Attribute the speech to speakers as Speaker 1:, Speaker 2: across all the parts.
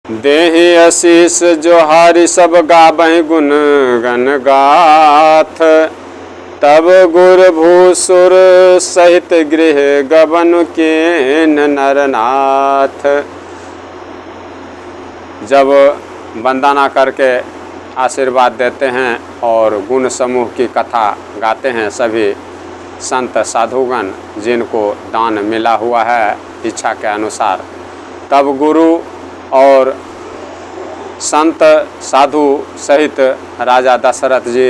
Speaker 1: देहि आशीष जो हारि सब गावहि गुण गण गाथ। तब गुर भूसुर सहित गृह गवन कीन नरनाथ। जब वंदना करके आशीर्वाद देते हैं और गुण समूह की कथा गाते हैं सभी संत साधुगण जिनको दान मिला हुआ है इच्छा के अनुसार, तब गुरु और संत साधु सहित राजा दशरथ जी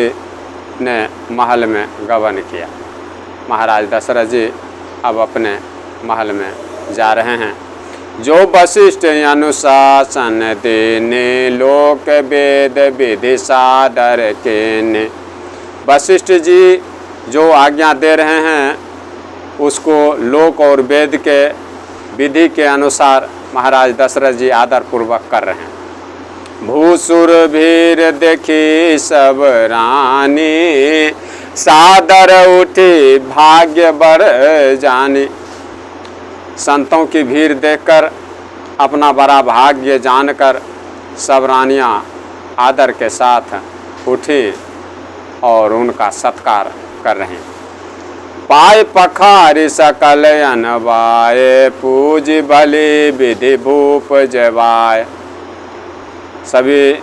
Speaker 1: ने महल में गमन किया। महाराज दशरथ जी अब अपने महल में जा रहे हैं। जो वशिष्ठ अनुशासन देने लोक वेद विधि सादर केने। वशिष्ठ जी जो आज्ञा दे रहे हैं उसको लोक और वेद के विधि के अनुसार महाराज दशरथ जी आदर पूर्वक कर रहे हैं। भूसुर भीर देखी सब रानी, सादर उठी भाग्य बर जानी। संतों की भीड़ देखकर अपना बड़ा भाग्य जानकर सब रानियां आदर के साथ उठी और उनका सत्कार कर रहे हैं। पाय पखारि सकल अनवाय, पूज बलि विधि भूप जवाय। सभी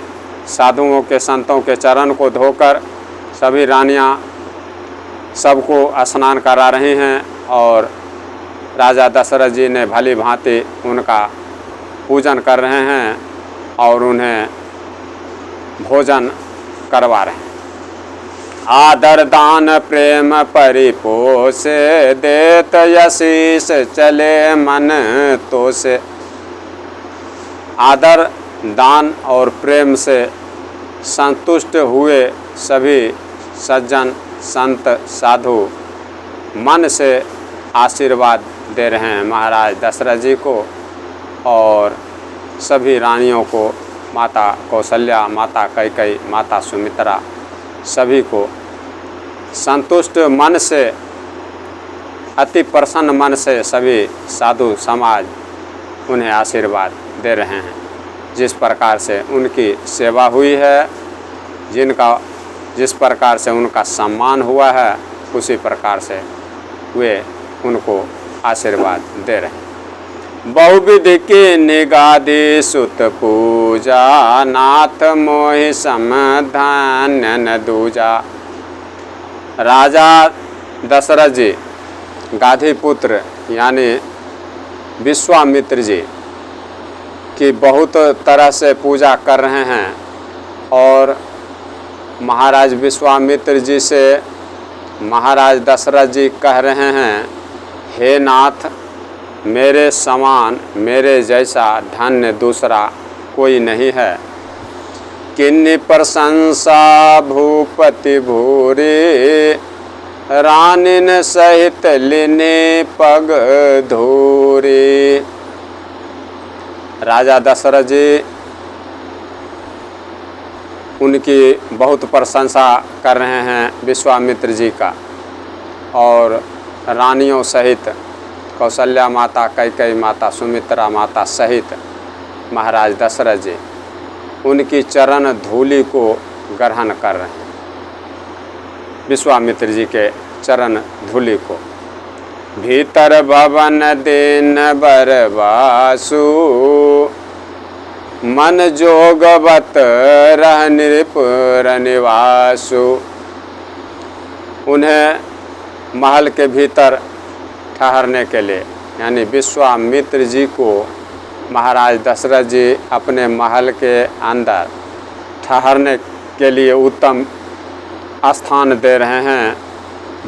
Speaker 1: साधुओं के संतों के चरण को धोकर सभी रानियां सबको स्नान करा रही हैं और राजा दशरथ जी ने भली भांति उनका पूजन कर रहे हैं और उन्हें भोजन करवा रहे हैं। आदर दान प्रेम परिपोष, देत आशीष चले मन तो से। आदर दान और प्रेम से संतुष्ट हुए सभी सज्जन संत साधु मन से आशीर्वाद दे रहे हैं महाराज दशरथ जी को और सभी रानियों को, माता कौशल्या, माता कैकेयी, माता सुमित्रा, सभी को संतुष्ट मन से, अति प्रसन्न मन से सभी साधु समाज उन्हें आशीर्वाद दे रहे हैं। जिस प्रकार से उनकी सेवा हुई है, जिस प्रकार से उनका सम्मान हुआ है, उसी प्रकार से वे उनको आशीर्वाद दे रहे हैं। बहुविधि की निगादि सुत पूजा, नाथ मोहि समधान्य न दूजा। राजा दशरथ जी गाधी पुत्र यानी विश्वामित्र जी की बहुत तरह से पूजा कर रहे हैं और महाराज विश्वामित्र जी से महाराज दशरथ जी कह रहे हैं, हे नाथ, मेरे समान, मेरे जैसा धन्य दूसरा कोई नहीं है। किन्नी प्रशंसा भूपति भूरी, रानिन सहित लिने पग धूरी। राजा दशरथ जी उनकी बहुत प्रशंसा कर रहे हैं विश्वामित्र जी का और रानियों सहित कौशल्या माता, कैकेयी माता, सुमित्रा माता सहित महाराज दशरथ जी उनकी चरण धूलि को ग्रहण कर रहे हैं। विश्वामित्र जी के चरण धूलि को। भीतर भवन दीन बरवासु, मन जोगवत रह नृपुर निवासु। उन्हें महल के भीतर ठहरने के लिए यानी विश्वामित्र जी को महाराज दशरथ जी अपने महल के अंदर ठहरने के लिए उत्तम स्थान दे रहे हैं,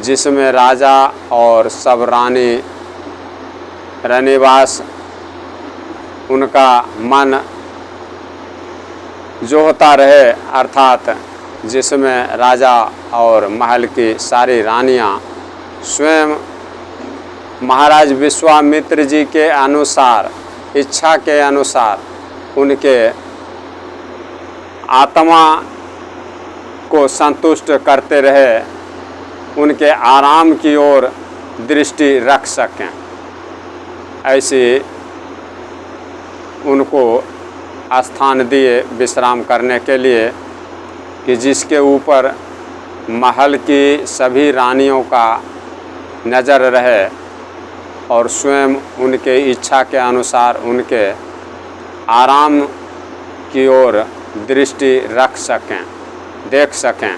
Speaker 1: जिसमें राजा और सब रानी रनिवास उनका मन जोहता रहे, अर्थात जिसमें राजा और महल की सारी रानियां स्वयं महाराज विश्वामित्र जी के अनुसार, इच्छा के अनुसार उनके आत्मा को संतुष्ट करते रहे, उनके आराम की ओर दृष्टि रख सकें, ऐसी उनको स्थान दिए विश्राम करने के लिए कि जिसके ऊपर महल की सभी रानियों का नज़र रहे और स्वयं उनके इच्छा के अनुसार उनके आराम की ओर दृष्टि रख सकें, देख सकें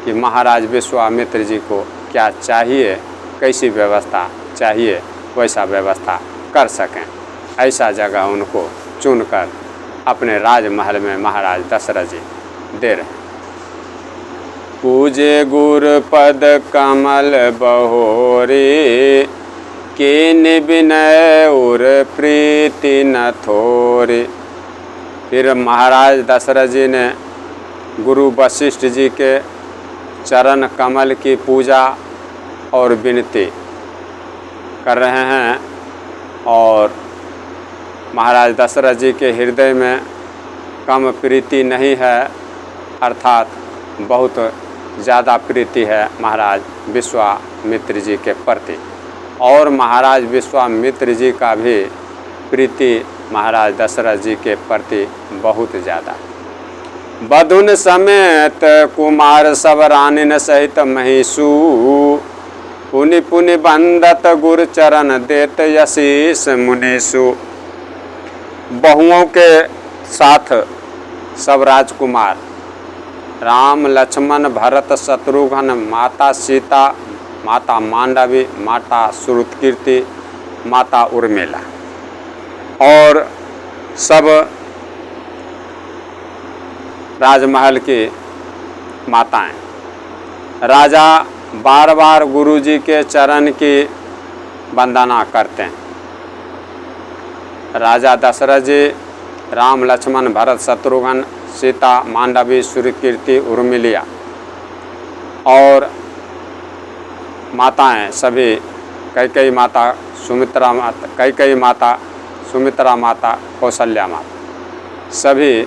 Speaker 1: कि महाराज विश्वामित्र जी को क्या चाहिए, कैसी व्यवस्था चाहिए, वैसा व्यवस्था कर सकें। ऐसा जगह उनको चुनकर अपने राजमहल में महाराज दशरथ जी दे रहे हैं। पूजे गुर पद कमल बहोरी, कीन विनय और प्रीति न थोरी। फिर महाराज दशरथ जी ने गुरु वशिष्ठ जी के चरण कमल की पूजा और विनती कर रहे हैं और महाराज दशरथ जी के हृदय में कम प्रीति नहीं है, अर्थात बहुत ज़्यादा प्रीति है महाराज विश्वामित्र जी के प्रति। और महाराज विश्वामित्र जी का भी प्रीति महाराज दशरथ जी के प्रति बहुत ज़्यादा। बधुन समेत कुमार सब रानिन सहित महिषु, पुनि पुनि बंदत गुर चरण देत यशीष मुनीषु। बहुओं के साथ सब राजकुमार राम लक्ष्मण भरत शत्रुघ्न, माता सीता, माता मांडवी, माता श्रुतकीर्ति, माता उर्मिला और सब राजमहल की माताएं। राजा बार बार गुरु जी के चरण की वंदना करते हैं। राजा दशरथ जी राम लक्ष्मण भरत शत्रुघ्न, सीता, मांडवी, श्रुतकीर्ति, उर्मिला और माताएं सभी कैकेयी माता, सुमित्रा माता, कैकेयी माता, सुमित्रा माता, कौशल्या माता, सभी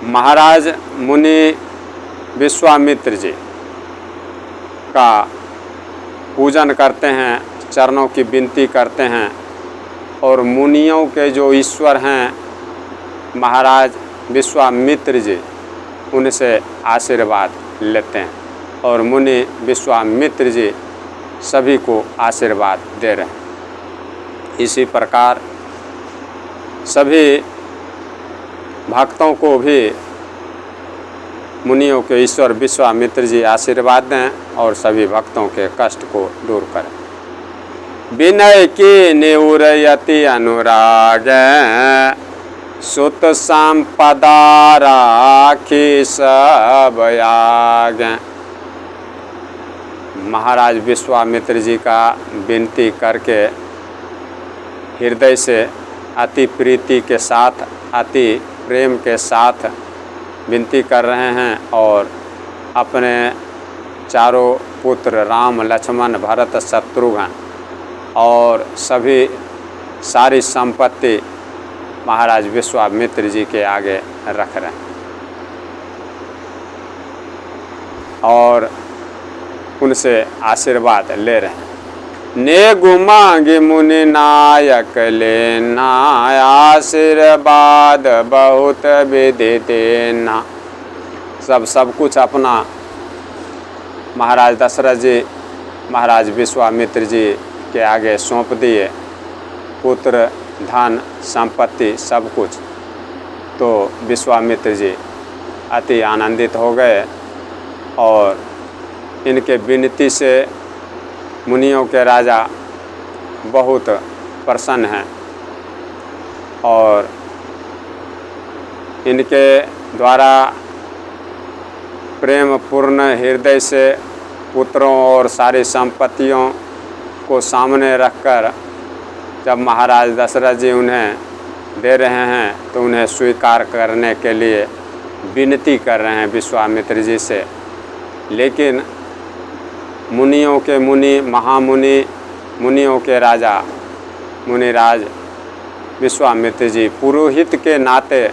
Speaker 1: महाराज मुनि विश्वामित्र जी का पूजन करते हैं, चरणों की विनती करते हैं और मुनियों के जो ईश्वर हैं महाराज विश्वामित्र जी उनसे आशीर्वाद लेते हैं और मुनि विश्वामित्र जी सभी को आशीर्वाद दे रहे हैं। इसी प्रकार सभी भक्तों को भी मुनियों के ईश्वर विश्वामित्र जी आशीर्वाद दें और सभी भक्तों के कष्ट को दूर करें। विनय की निउरयति अनुराग, सुत संपदा राखी सब याग। महाराज विश्वामित्र जी का विनती करके हृदय से अति प्रीति के साथ, अति प्रेम के साथ विनती कर रहे हैं और अपने चारों पुत्र राम लक्ष्मण भरत शत्रुघ्न और सभी सारी संपत्ति महाराज विश्वामित्र जी के आगे रख रहे हैं और उनसे आशीर्वाद ले रहे हैं। ने गुमांगी मुनि नायक लेना, आशीर्वाद बहुत विधि देना। सब कुछ अपना महाराज दशरथ जी महाराज विश्वामित्र जी के आगे सौंप दिए, पुत्र, धन, संपत्ति सब कुछ। तो विश्वामित्र जी अति आनंदित हो गए और इनके विनती से मुनियों के राजा बहुत प्रसन्न हैं और इनके द्वारा प्रेम पूर्ण हृदय से पुत्रों और सारी संपत्तियों को सामने रखकर जब महाराज दशरथ जी उन्हें दे रहे हैं तो उन्हें स्वीकार करने के लिए विनती कर रहे हैं विश्वामित्र जी से। लेकिन मुनियों के मुनि, महामुनि, मुनियों के राजा मुनिराज विश्वामित्र जी पुरोहित के नाते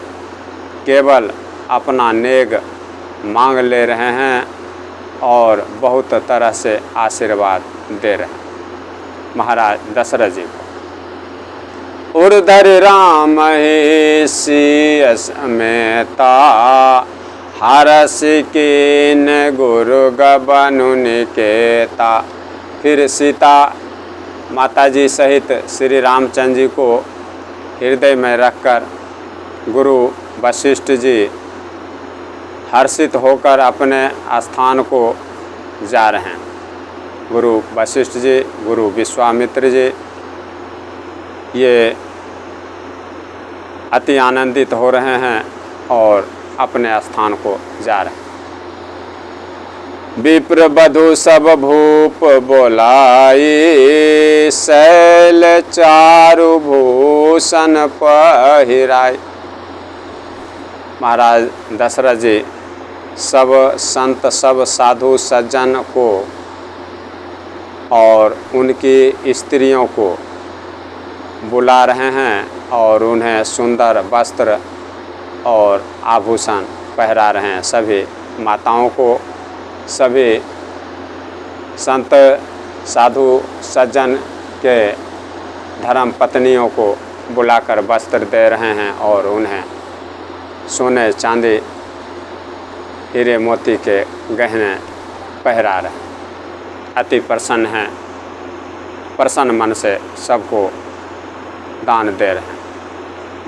Speaker 1: केवल अपना नेग मांग ले रहे हैं और बहुत तरह से आशीर्वाद दे रहे हैं महाराज दशरथ जी को। उर्धर राम हे सियस मेता हरस कीन गुरु गबनु निकेता। फिर सीता माता जी सहित श्री रामचंद्र जी को हृदय में रखकर गुरु वशिष्ठ जी हर्षित होकर अपने स्थान को जा रहे हैं। गुरु वशिष्ठ जी, गुरु विश्वामित्र जी ये अति आनंदित हो रहे हैं और अपने स्थान को जा रहे हैं। विप्र बधु सब भूप बोलाई, शैल चारु भूषण पहिराई। महाराज दशरथ जी सब संत, सब साधु सज्जन को और उनकी स्त्रियों को बुला रहे हैं और उन्हें सुंदर वस्त्र और आभूषण पहरा रहे हैं। सभी माताओं को, सभी संत साधु सज्जन के धर्म पत्नियों को बुलाकर वस्त्र दे रहे हैं और उन्हें सोने चांदी हीरे मोती के गहने पहरा रहे हैं। अति प्रसन्न हैं, प्रसन्न मन से सबको दान दे रहे हैं।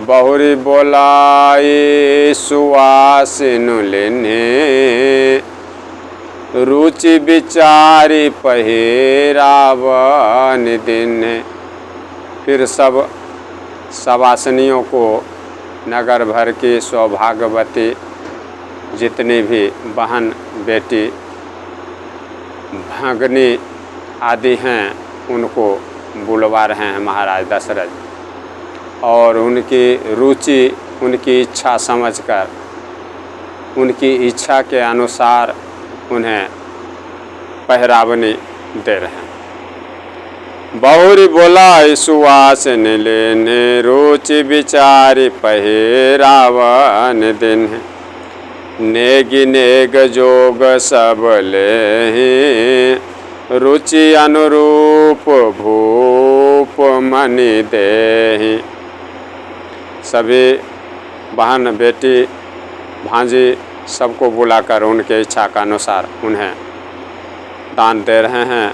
Speaker 1: बहुरी बोलाई सुवासिनु लेने, रुचि विचारी पहिरावन दिन। फिर सब सवासनियों को, नगर भर की सौभाग्यवती जितनी भी बहन बेटी भगनी आदि हैं उनको बुलवा रहे हैं महाराज दशरथ। और उनकी रुचि, उनकी इच्छा समझकर, उनकी इच्छा के अनुसार उन्हें पहरावनी दे रहे हैं। बहुरी बोलाई सुवासन लेने, रुचि विचारी पहिरावन दिन। नेगि नेग जोग सब लेहि, रुचि अनुरूप भूप मणि देहि। सभी बहन बेटी भांजी सबको बुलाकर उनके इच्छा का अनुसार उन्हें दान दे रहे हैं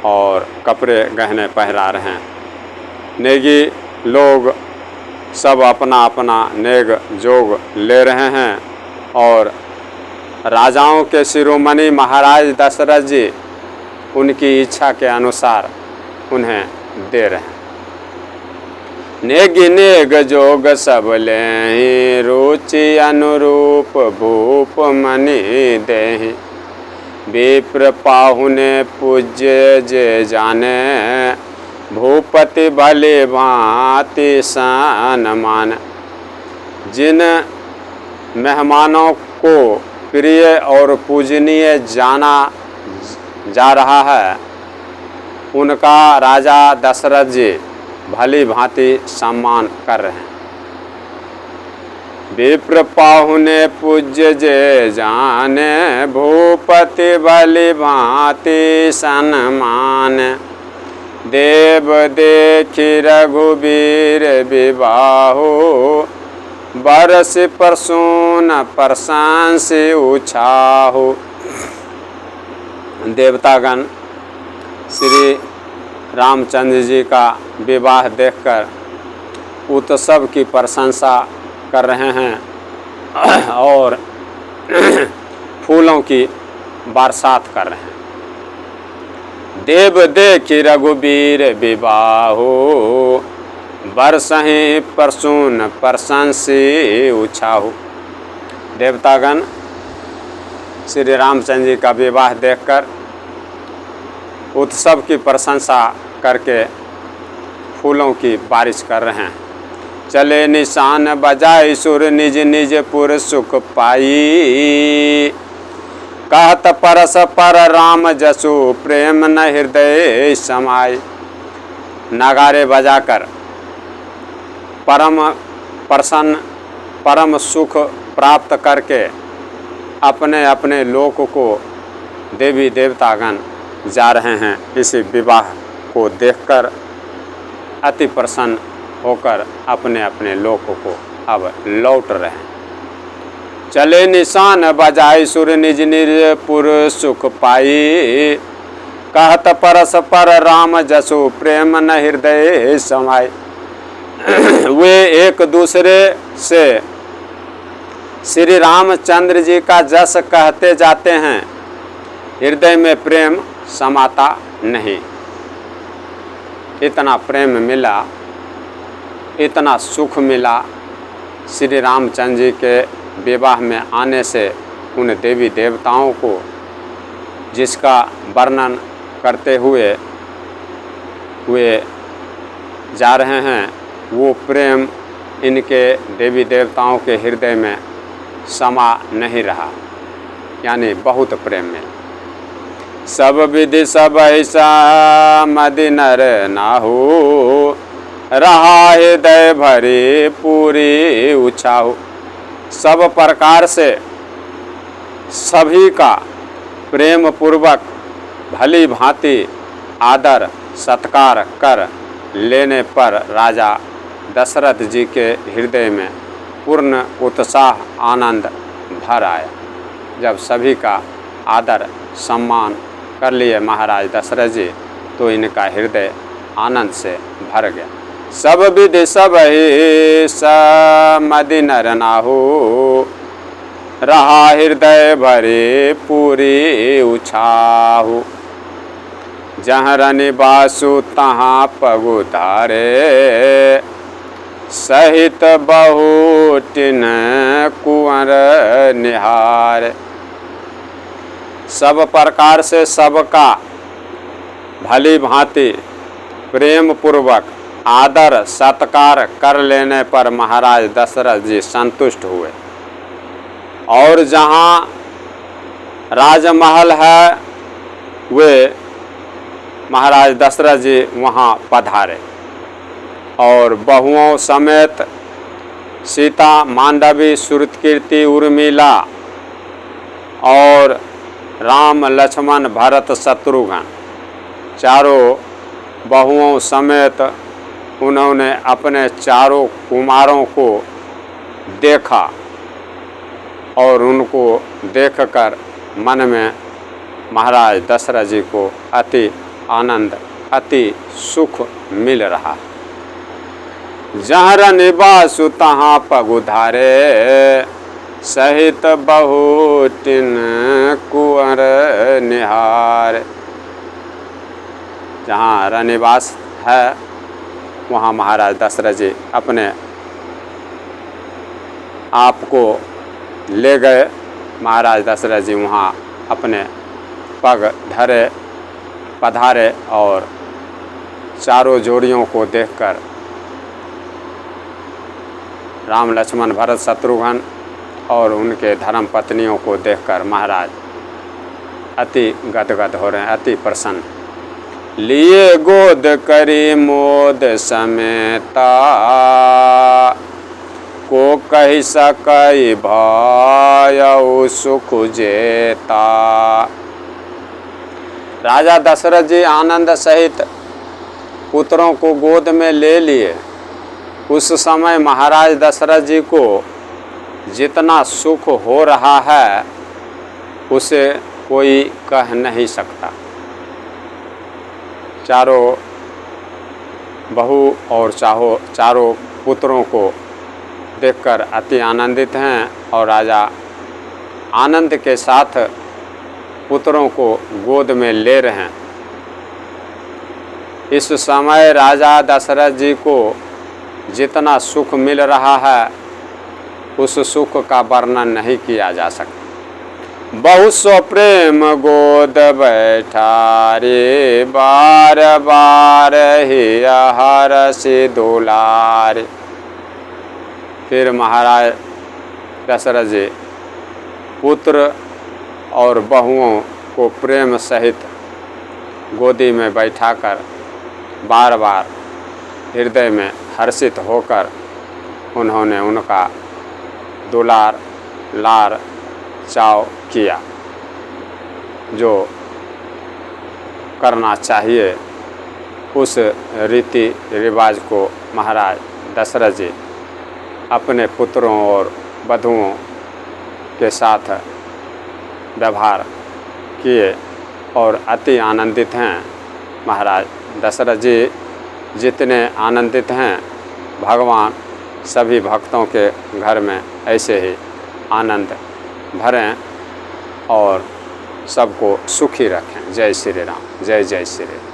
Speaker 1: और कपड़े गहने पहरा रहे हैं। नेगी लोग सब अपना अपना नेग जोग ले रहे हैं और राजाओं के शिरोमणि महाराज दशरथ जी उनकी इच्छा के अनुसार उन्हें दे रहे हैं। नेग नेग जोग सब लेहि, रुचि अनुरूप भूप मणि देहि। विप्र पाहुने पूज्य जे जाने, भूपति भले भांति सन्मान। जिन मेहमानों को प्रिय और पूजनीय जाना जा रहा है उनका राजा दशरथ जी भली भांति सम्मान कर रहे हैं। विप्र पाहुने पूज्य जे जाने, भूपति भली भांति सन्मान। देव देखि रघुबीर विबाहो, बरस प्रसून प्रशंसि उछाहु। देवतागण श्री रामचंद्र जी का विवाह देखकर उत्सव की प्रशंसा कर रहे हैं और फूलों की बरसात कर रहे हैं। देव देखि रघुबीर विबाहो, बरसहि प्रसून प्रशंसि उछाहु। देवतागण श्री रामचंद्र जी का विवाह देखकर उत्सव की प्रशंसा करके फूलों की बारिश कर रहे हैं। चले निशान बजाई सुर, निज निज पुर सुख पाई। कहत परस पर राम जसु, प्रेम न हृदय समाई। नगारे बजाकर परम प्रसन्न, परम सुख प्राप्त करके अपने अपने लोक को देवी देवतागण जा रहे हैं। इस विवाह को देखकर अति प्रसन्न होकर अपने अपने लोक को अब लौट रहे हैं। चले निशान बजाई सुर निज निज पुर सुख पाई, कहत परस्पर राम जसु प्रेम न हृदय समाई। वे एक दूसरे से श्री रामचंद्र जी का जस कहते जाते हैं, हृदय में प्रेम समाता नहीं। इतना प्रेम मिला, इतना सुख मिला श्री रामचंद्र जी के विवाह में आने से उन देवी देवताओं को, जिसका वर्णन करते हुए वे जा रहे हैं। वो प्रेम इनके देवी देवताओं के हृदय में समा नहीं रहा, यानी बहुत प्रेम मिला। सब विधि सब ऐसा मदि नर नाहु, रहा हृदय भरी पूरी उछाहु। सब प्रकार से सभी का प्रेम पूर्वक भली भांति आदर सत्कार कर लेने पर राजा दशरथ जी के हृदय में पूर्ण उत्साह आनंद भर आया। जब सभी का आदर सम्मान कर लिए महाराज दशरथ जी, तो इनका हृदय आनंद से भर गया। सब विधि सब ही समदि नर नाहु, रहा हृदय भरे पूरी उछाहु। जहाँ रनिबासु तहाँ पगु धारे, सहित बहुटिन कुंवर निहार। सब प्रकार से सबका भली भांति प्रेम पूर्वक आदर सत्कार कर लेने पर महाराज दशरथ जी संतुष्ट हुए, और जहाँ राजमहल है वे महाराज दशरथ जी वहाँ पधारे, और बहुओं समेत सीता, मांडवी, श्रुतकीर्ति, उर्मिला और राम, लक्ष्मण, भरत, शत्रुघ्न चारों बहुओं समेत उन्होंने अपने चारों कुमारों को देखा, और उनको देखकर मन में महाराज दशरथ जी को अति आनंद, अति सुख मिल रहा। जहाँ निवासु तहाँ पगु धारे, सहित बहुटिन कुंवर निहार। जहाँ रनिवास है वहाँ महाराज दशरथ जी अपने आप को ले गए। महाराज दशरथ जी वहाँ अपने पग धरे पधारे, और चारों जोड़ियों को देखकर राम, लक्ष्मण, भरत, शत्रुघ्न और उनके धर्म पत्नियों को देखकर महाराज अति गदगद हो रहे हैं, अति प्रसन्न। लिए गोद करी मोद समेता, को कही सकई भयउ सुख जेता। राजा दशरथ जी आनंद सहित पुत्रों को गोद में ले लिए। उस समय महाराज दशरथ जी को जितना सुख हो रहा है उसे कोई कह नहीं सकता। चारों बहू और चारों पुत्रों को देखकर अति आनंदित हैं, और राजा आनंद के साथ पुत्रों को गोद में ले रहे हैं। इस समय राजा दशरथ जी को जितना सुख मिल रहा है उस सुख का वर्णन नहीं किया जा सकता। बहु सो प्रेम गोद बैठा रे, बार बार ही हर से दुलार। फिर महाराज दशरथ जी पुत्र और बहुओं को प्रेम सहित गोदी में बैठाकर बार बार हृदय में हर्षित होकर उन्होंने उनका दुलार लार चाव किया, जो करना चाहिए उस रीति रिवाज को महाराज दशरथ जी अपने पुत्रों और वधुओं के साथ व्यवहार किए और अति आनंदित हैं। महाराज दशरथ जी जितने आनंदित हैं, भगवान सभी भक्तों के घर में ऐसे ही आनंद भरें और सबको सुखी रखें। जय श्री राम, जय जय श्री राम।